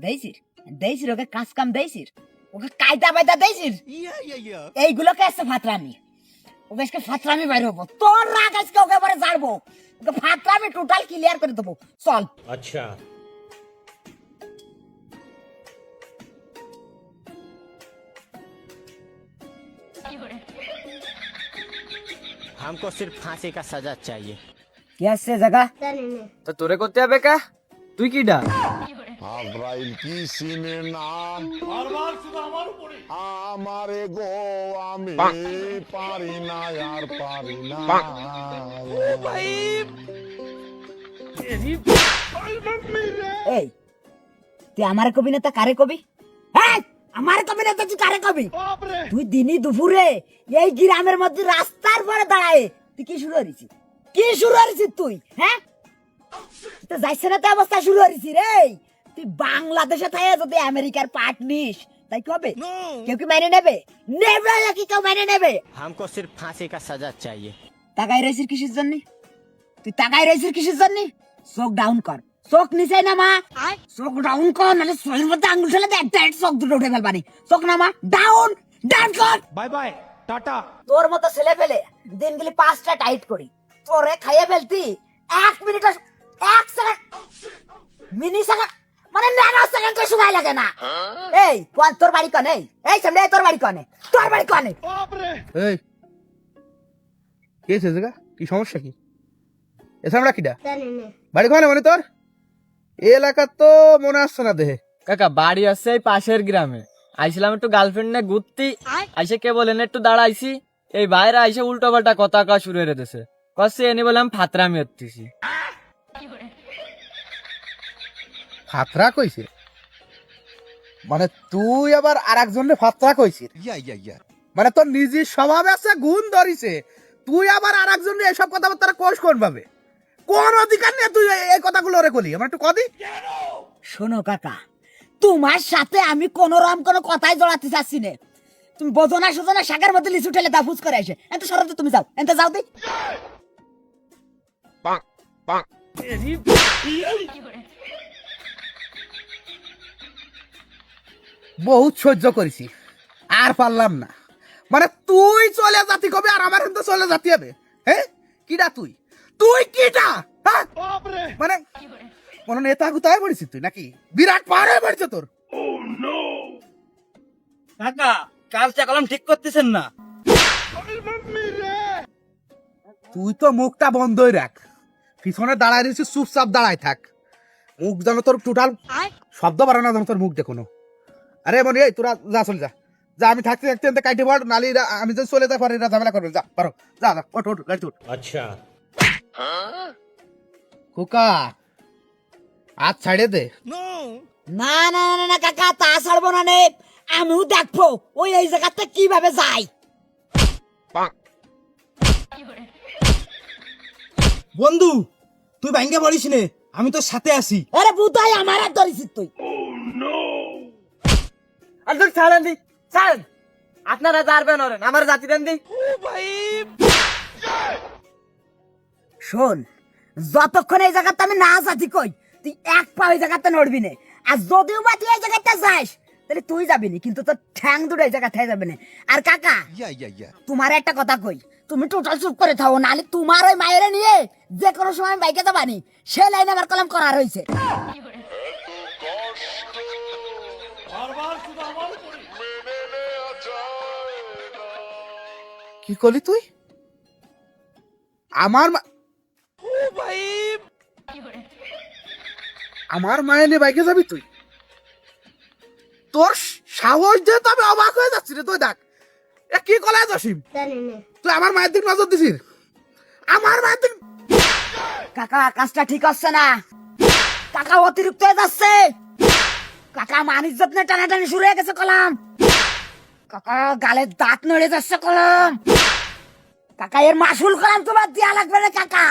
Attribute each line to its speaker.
Speaker 1: দেইছির দেইছির ওকে কাজ কাম দেইছির ওকে কায়দা বাইদা দেইছির এইগুলোকে আছে ফাতরামি ওকে আজকে ফাতরামি বাইর হবো তোর রাগ আজকে ওকে এবারে জানবো ওকে ফাতরামি টোটাল ক্লিয়ার করে দেবো চল
Speaker 2: अच्छा
Speaker 3: हमको सिर्फ फांसी का सजा चाहिए
Speaker 1: কি আছে জায়গা
Speaker 4: তো তোরে করতে হবে কা তুই কিডা
Speaker 5: আব্রাইল কি সিনে না আমারে গো আমি পারি না আর পারি না
Speaker 1: এই তুই আমারে কবি না তা কারে কবি এই আমারে কবি না তুই কারে কবি তুই দিনই দুপুরে এই গ্রামের মধ্যে রাস্তার পরে দাঁড়ায় তুই কি শুরু করেছিস তুই হ্যাঁ তো যাইছে না তো অবস্থা শুরু করেছিস রে তুই বাংলাদেশে থাকে যদি আমেরিকার পার্ট নিস তাই কবে কেউ কি মেনে নেবে নেবে নাকি কেউ মেনে নেবে
Speaker 3: हमको सिर्फ फांसी का सजा चाहिए
Speaker 1: তাকাই রয়েছিস কিসের জন্য তুই তাকাই রয়েছিস কিসের জন্য চোখ ডাউন কর চোখ নিচে নামা চোখ ডাউন কর নাহলে চোখের মধ্যে আঙুল ফেলে দেখ চোখ দুটো উঠে ফেলবানি চোখ নামা ডাউন ডাউন কর
Speaker 3: बाय बाय टाटा
Speaker 1: তোর মতো ছেলে ফেলে দিনগুলি 5টা টাইট করি তোরে খাইয়ে ফেলতি 1 মিনিট 1 সেকেন্ড মিনি সেকেন্ড মানে ন্যানো সেকেন্ড সময় লাগে না এই কোন তোর বাড়ি কোনে এই সামনে তোর বাড়ি কোনে
Speaker 4: এই কে আছে জায়গা কি সমস্যা কি এসে আমরা কিডা বাড়ি কোনে মানে তোর এই এলাকা তো মনে আসছে না দেহে
Speaker 6: কাকা বাড়ি আছে এই পাশের গ্রামে আইছিলাম একটু গার্লফ্রেন্ড নিয়ে ঘুরতি আইসে কে বলেন একটু দাঁড়াইছি এই বাইরে আইসে উল্টো পাল্টা কথা কা শুরু হয়ে দিতেছে কষ্ট এনে বলে আমি ফাতরামি হচ্ছি
Speaker 4: ফাতরা কইছে মানে তুই আবার আরেকজনের ফাতরা কইছিস মানে তোর নিজের স্বভাবে আছে গুণ ধরিছে তুই আবার আরেকজনের এসব কথাবার্তা কোষ কোন ভাবে কোন অধিকার নিয়ে তুই এই কথাগুলো ওরে কলি আমার একটু কদি
Speaker 1: শোনো কাকা তোমার সাথে আমি কোন রকম কোনো কথাই জড়াতে চাচ্ছি না তুমি বোঝো না শোনো না শাকের মধ্যে লিচু ঠেলে দা ফুস করে আসে এত সরতে তুমি যাও এত যাও দি
Speaker 4: বহুত সহ্য করেছি আর পারলাম না মানে তুই চলে যাতি কবে আর আমার কিন্তু চলে যাতি হবে হ্যাঁ কিডা তুই তুই কিডা হ্যাঁ? মানে কোনো নেতা গুতায় পড়েছিস তুই নাকি বিরাট পাহাড়ে পড়ছে তোর
Speaker 6: কাকা কাজটা কলম ঠিক করতেছেন না
Speaker 4: তুই তো মুখটা বন্ধই রাখ পিছনে দাঁড়ায় রয়েছিস চুপচাপ দাঁড়ায় থাক মুখ যেন তোর টোটাল শব্দ বাড়ানো না যেন তোর মুখ দেখো আরে মনে এই তোরা যা চলে যা যা আমি থাকতে থাকতে কাইটে পড় নালি আমি যদি চলে যাই পরে এরা ঝামেলা করবে যা পারো যা যা ওঠ ওঠ গাড়ি উঠ
Speaker 2: अच्छा
Speaker 4: খোকা হাত ছাড়ে দে
Speaker 1: না না না না কাকা তা ছাড়বো না নে আমিও দেখবো ওই এই জায়গাতে কিভাবে যাই
Speaker 4: বন্ধু তুই ভাঙ্গে পড়িস নে আমি তোর সাথে আছি
Speaker 1: আরে বুতাই আমার আর ধরিস তুই
Speaker 6: আর তুই ছাড়েন দি ছাড়েন আপনারা যারবেন ওরেন আমার জাতি দেন দি
Speaker 1: শোন যতক্ষণ এই জায়গাতে আমি না যাচ্ছি কই তুই এক পা ওই জায়গাতে নড়বি না আর যদিও বা তুই এই জায়গাতে যাস তাহলে তুই যাবি না কিন্তু তোর ঠ্যাং দুটো এই জায়গাতে যাবে না আর কাকা তোমার একটা কথা কই তুমি টোটাল চুপ করে থাকো নাহলে তোমার ওই মায়ের নিয়ে যে কোনো সময় আমি বাইকে যাবানি সে লাইনে আমার কলম করার হয়েছে
Speaker 4: কি করলি তুই আমার আমার মায়ের নিয়ে বাইকে যাবি তুই তোর সাহস দিয়ে তো আমি অবাক হয়ে যাচ্ছি রে তুই দেখ এ কি কলায় জসিম তুই আমার মায়ের দিক নজর দিছিস আমার মায়ের দিক
Speaker 1: কাকা কাজটা ঠিক হচ্ছে না কাকা অতিরিক্ত হয়ে যাচ্ছে কাকা মান ইজ্জত নিয়ে টানাটানি শুরু হয়ে গেছে কলম কাকা গালের দাঁত নড়ে যাচ্ছে কলম কাকা এর মাসুল কলম তোমার দেয়া লাগবে না কাকা